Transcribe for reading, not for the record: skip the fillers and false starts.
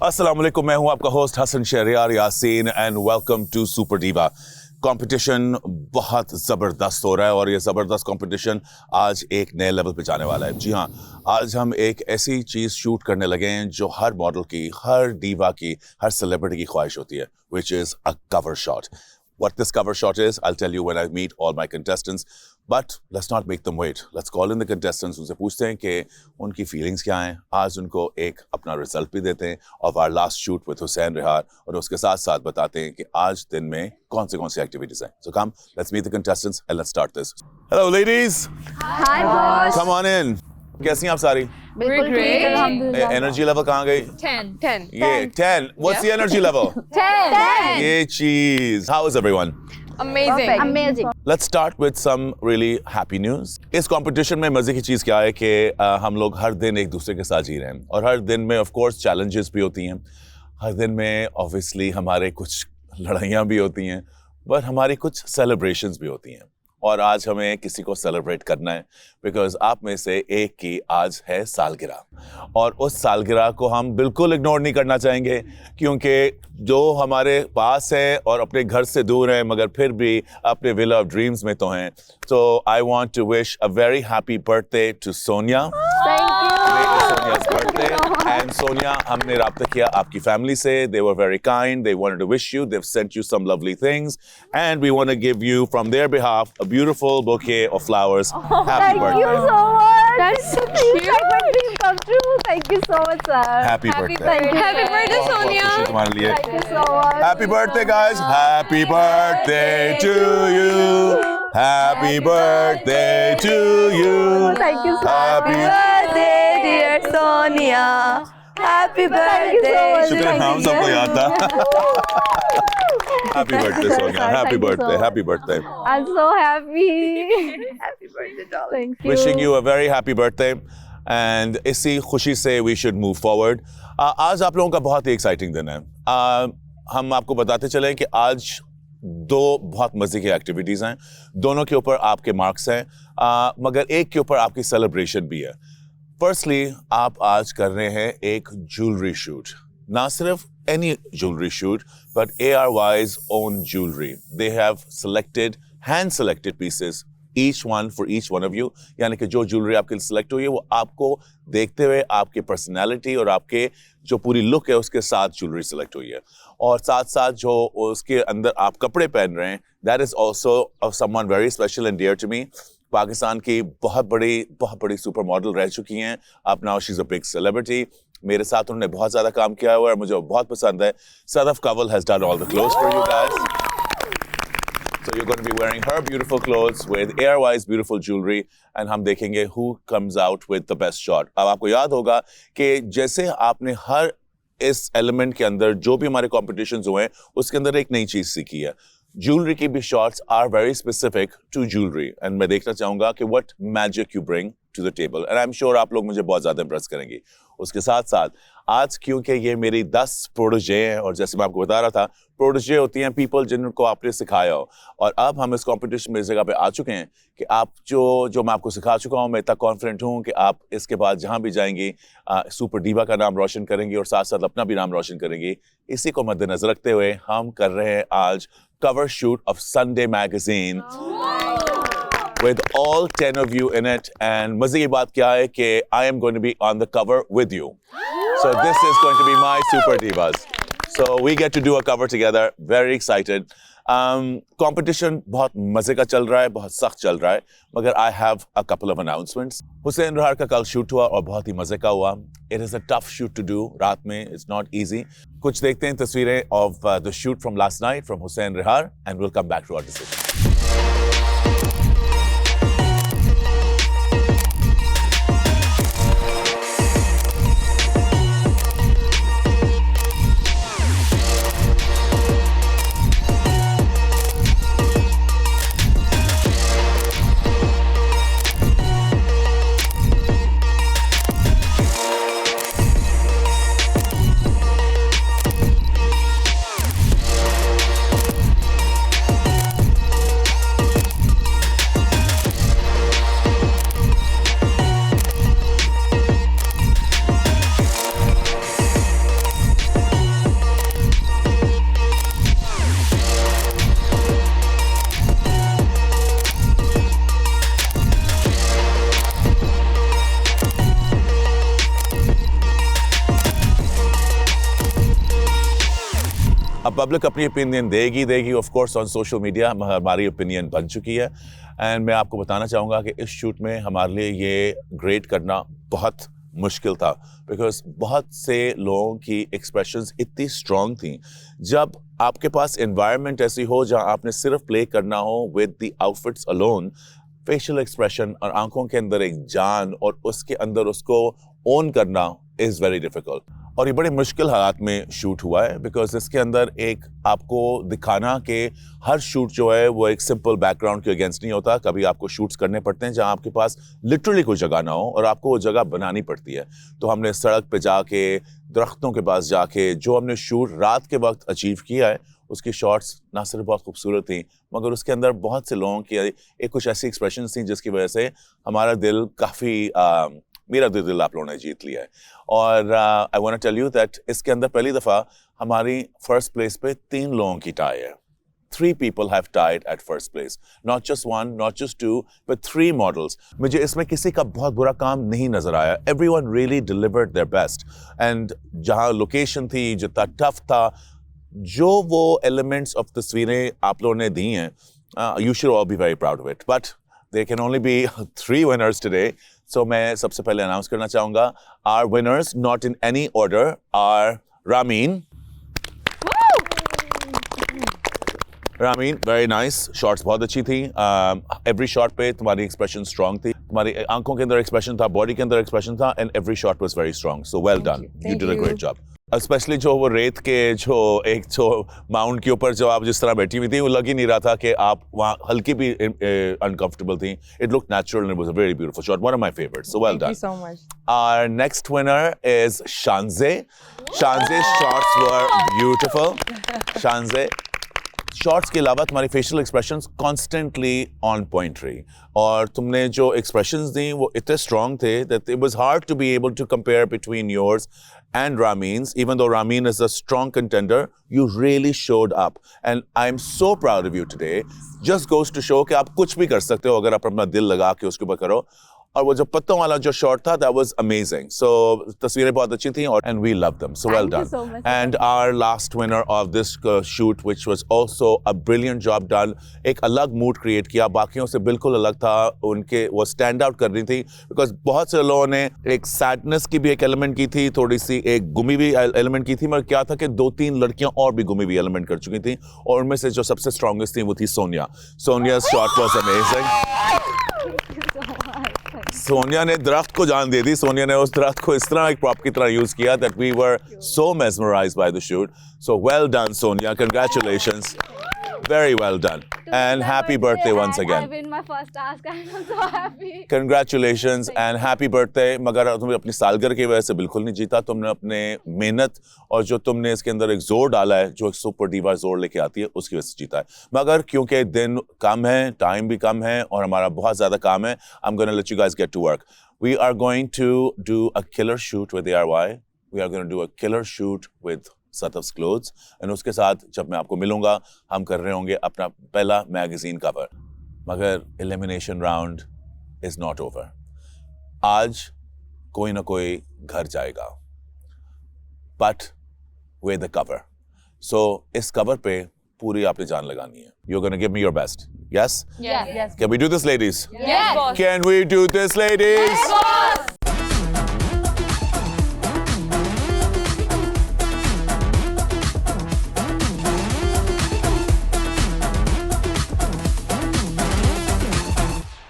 अस्सलाम वालेकुम, मैं हूं आपका host Hasan Shahriyar Yasin and welcome to super diva. Competition बहुत ज़बरदस्त हो रहा है और ये ज़बरदस्त कंपटीशन आज एक नए लेवल पे जाने वाला है। जी हाँ, आज हम एक ऐसी चीज़ शूट करने लगे हैं जो हर मॉडल की, हर डीवा की, हर सेलिब्रिटी की ख्वाहिश होती है, which is a cover shot. What this cover shot is, I'll tell you when I meet all my contestants. But let's not make them wait. Let's call in the contestants. उनसे पूछते हैं कि उनकी feelings क्या हैं. आज उनको एक अपना रिजल्ट भी देते हैं of our last shoot with Hussain रिहार और उसके साथ साथ बताते हैं कि आज दिन में कौन सी एक्टिविटीज हैं. So come, let's meet the contestants and let's start this. Hello ladies. Hi boss. Come on in. कैसी हैं आप सारी? बिल्कुल great. अल्हम्दुलिल्लाह. एनर्जी लेवल कहाँ गई? 10. ये 10. What's the energy level? 10. ये चीज. How is everyone? Amazing. Let's start with some really happy news. इस कंपटीशन में मजे की चीज़ क्या है कि हम लोग हर दिन एक दूसरे के साथ जी रहे हैं और हर दिन में ऑफ कोर्स चैलेंजेस भी होती हैं, हर दिन में ऑब्वियसली हमारे कुछ लड़ाइयाँ भी होती हैं, बट हमारी कुछ सेलिब्रेशंस भी होती हैं और आज हमें किसी को सेलिब्रेट करना है बिकॉज आप में से एक की आज है सालगिरह और उस सालगिरह को हम बिल्कुल इग्नोर नहीं करना चाहेंगे क्योंकि जो हमारे पास है और अपने घर से दूर हैं मगर फिर भी अपने विला ऑफ ड्रीम्स में तो हैं. So I want to wish a very happy birthday to Sonia. Sonia's birthday. And Sonia, हमने राब्ता किया आपकी फैमिली से. They were very kind. They wanted to wish you. They've sent you some lovely things. And we want to give you, from their behalf, a beautiful bouquet of flowers. Happy birthday. Thank you so much. That's so cute. Like my dream come true. Thank you so much, sir. Happy birthday. Happy birthday, Sonia. खुशी तुम्हारे लिए. Thank you so much. Happy birthday, guys. Happy birthday to you. Happy birthday to you. Thank you so Happy birthday, dear Sonia. Happy birthday. शुक्र है हम सबको याद था. Happy birthday, Sonia. Happy birthday. Happy birthday. I'm so happy. Happy birthday, darling. Thank you. Wishing you a very happy birthday. And इसी खुशी से we should move forward. आज आप लोगों का बहुत ही एक्साइटिंग दिन है. हम आपको बताते चले कि आज दो बहुत मजे की एक्टिविटीज़ हैं. दोनों के ऊपर आपके मार्क्स हैं मगर एक के ऊपर आपकी सेलिब्रेशन भी है. फर्स्टली आप आज कर रहे हैं एक ज्वेलरी शूट. ना सिर्फ any jewellery shoot but ARY's own jewelry. They have selected, hand selected pieces, each one for each one of you. यानी कि जो ज्वेलरी आपके सिलेक्ट हुई है वो आपको देखते हुए आपके पर्सनालिटी और आपके जो पूरी लुक है उसके साथ ज्वेलरी सिलेक्ट हुई है और साथ साथ जो उसके अंदर आप कपड़े पहन रहे हैं that is also of someone very special and dear to me. Pakistan की बहुत बड़ी सुपर मॉडल रह चुकी हैं. अब now she is a big celebrity. मेरे साथ उन्होंने बहुत ज़्यादा काम किया हुआ है, मुझे बहुत पसंद है. Sadaf Kanwal has done all the clothes for you guys. So you're going to be wearing her beautiful clothes with ARY's beautiful jewelry and हम देखेंगे who comes out with the best shot. अब आपको याद होगा कि जैसे आपने हर इस एलिमेंट के अंदर जो भी हमारे कॉम्पिटिशन्स हुए हैं उसके अंदर एक नई चीज़ सीखी है. ज्वेलरी की भी shots are very specific to jewellery and मैं देखना चाहूँगा कि what magic you bring to the table and I am sure आप लोग मुझे बहुत ज़्यादा इंप्रेस करेंगे. उसके साथ साथ आज क्योंकि ये मेरी 10 प्रोटेजे हैं और जैसे मैं आपको बता रहा था प्रोटेजे होती हैं पीपल जिनको आपने सिखाया हो और अब हम इस कंपटीशन में इस जगह पे आ चुके हैं कि आप जो मैं आपको सिखा चुका हूँ मैं इतना कॉन्फिडेंट हूँ कि आप इसके बाद जहाँ भी जाएंगी सुपर डीवा का नाम रोशन करेंगी और साथ साथ अपना भी नाम रोशन करेंगी. इसी को मद्देनजर रखते हुए हम कर रहे हैं आज cover shoot of Sunday magazine with all 10 of you in it and मजे की बात क्या है कि I am going to be on the cover with you. So this is going to be my Super Divas. So we get to do a cover together. Very excited. Competition बहुत मजे का चल रहा है, बहुत सख्त चल रहा है मगर I have a couple of announcements. Hussain रिहार का कल शूट हुआ और बहुत ही मजे का हुआ. It is a tough shoot to do. रात में it's not easy. कुछ देखते हैं तस्वीरें of the shoot from last night from Hussain Rehar and we'll come back to our decision. अब पब्लिक अपनी ओपिनियन देगी of course on social media हमारी ओपिनियन बन चुकी है एंड मैं आपको बताना चाहूँगा कि इस शूट में हमारे लिए ये ग्रेड करना बहुत मुश्किल था बिकॉज बहुत से लोगों की एक्सप्रेशंस इतनी स्ट्रॉन्ग थी जब आपके पास एनवायरनमेंट ऐसी हो जहां आपने सिर्फ प्ले करना हो with the outfits alone facial expression और आंखों के अंदर एक जान और उसके अंदर उसको ओन करना इज़ वेरी डिफिकल्ट और ये बड़े मुश्किल हालात में शूट हुआ है बिकॉज इसके अंदर एक आपको दिखाना कि हर शूट जो है वो एक सिंपल बैकग्राउंड के अगेंस्ट नहीं होता कभी आपको शूट्स करने पड़ते हैं जहां आपके पास लिटरली कोई जगह ना हो और आपको वो जगह बनानी पड़ती है तो हमने सड़क पे जाके दरख्तों के पास जाके जो हमने शूट रात के वक्त अचीव किया है उसकी शॉट्स ना सिर्फ बहुत खूबसूरत थी मगर उसके अंदर बहुत से लोगों की एक कुछ ऐसी एक्सप्रेशंस थी जिसकी वजह से हमारा दिल काफ़ी मेरा दिल आप लोगों ने जीत लिया है और I want to tell you that इसके अंदर पहली दफ़ा हमारी फर्स्ट प्लेस पे 3 लोगों की टाई है 3 people have tied at first place. Not just 1, not just 2, but 3 models. मुझे इसमें किसी का बहुत बुरा काम नहीं नजर आया. Everyone really delivered their best. And जहाँ लोकेशन थी, जितना टफ था, जो वो elements of तस्वीरें आप लोगों ने दी हैं, you should all be very proud of it. But there can only be 3 winners today. So मैं सबसे पहले अनाउंस करना चाहूँगा our winners, not in any order, are Ramin. Ramin, very nice. Shots बहुत अच्छी थी. Every shot पे तुम्हारी expression strong थी. तुम्हारी आंखों के अंदर expression था, body के अंदर expression था, and every shot was very strong. So well done. You did a great job. Especially जो वो रेत के जो एक जो माउंट के ऊपर जो आप जिस तरह बैठी हुई थी वो लग ही नहीं रहा था कि आप वहाँ हल्की भी uncomfortable थी. It looked natural and it was a very beautiful shot. One of my favorites. So well done. Thank you so much. Our next winner is Shanze. Shanze's shots were beautiful. Shanze. Shots के अलावा तुम्हारी facial expressions constantly on point रही और तुमने जो expressions दी वो इतने strong थे that it was hard to be able to compare between yours and Ramin's. Even though Ramin is a strong contender, you really showed up. And I'm so proud of you today. Just goes to show कि आप कुछ भी कर सकते हो अगर आप अपना दिल लगा के उसके ऊपर करो. और वो जो पत्तों वाला जो शॉट था that was amazing. So तस्वीरें बहुत अच्छी थी और and we loved them. So well done. Thank you so much. And our last winner of this shoot, which was also a brilliant job done, एक अलग mood create किया, बाकियों से बिल्कुल अलग था, उनके वो stand out कर रही थी, because बहुत से लोगों ने एक sadness की भी एक element की थी, थोड़ी सी एक गुमी भी element की थी, मगर क्या था कि 2-3 लड़कियां और भी गुमी भी element कर चुकी थी, और उनमें से जो सबसे strongest थी वो थी Sonia. Sonia's shot was amazing. Sonia ने दरख्त को जान दे दी. सोनिया ने उस दरख्त को इस तरह एक प्रॉप की तरह यूज किया that we were so mesmerized by the shoot. So well done, Sonia. Congratulations. Very well done. And happy birthday once I again. win my first task and I'm so happy. Congratulations and happy birthday. मगर तुमने अपनी सालगिरह की वजह से बिल्कुल नहीं जीता. तुमने अपने मेहनत और जो तुमने इसके अंदर एक जोर डाला है, जो एक सुपर डीवा जोर लेके आती है, उसकी वजह से जीता है. मगर क्योंकि दिन कम है, टाइम भी कम है और हमारा बहुत ज़्यादा काम है, I'm going to let you guys get to work. We are going to do a killer shoot with ARY. We are going to do a killer shoot with Satav's Clothes. And उसके साथ जब मैं आपको मिलूंगा हम कर रहे होंगे अपना पहला मैगजीन कवर. मगर elimination round is not over. आज कोई ना कोई घर जाएगा बट विद द कवर. सो इस कवर पे पूरी आपने जान लगानी है. You're going to give me your best. Yes? Yes. Can we do this, ladies? Yes, boss. Can we do this, ladies? Boss.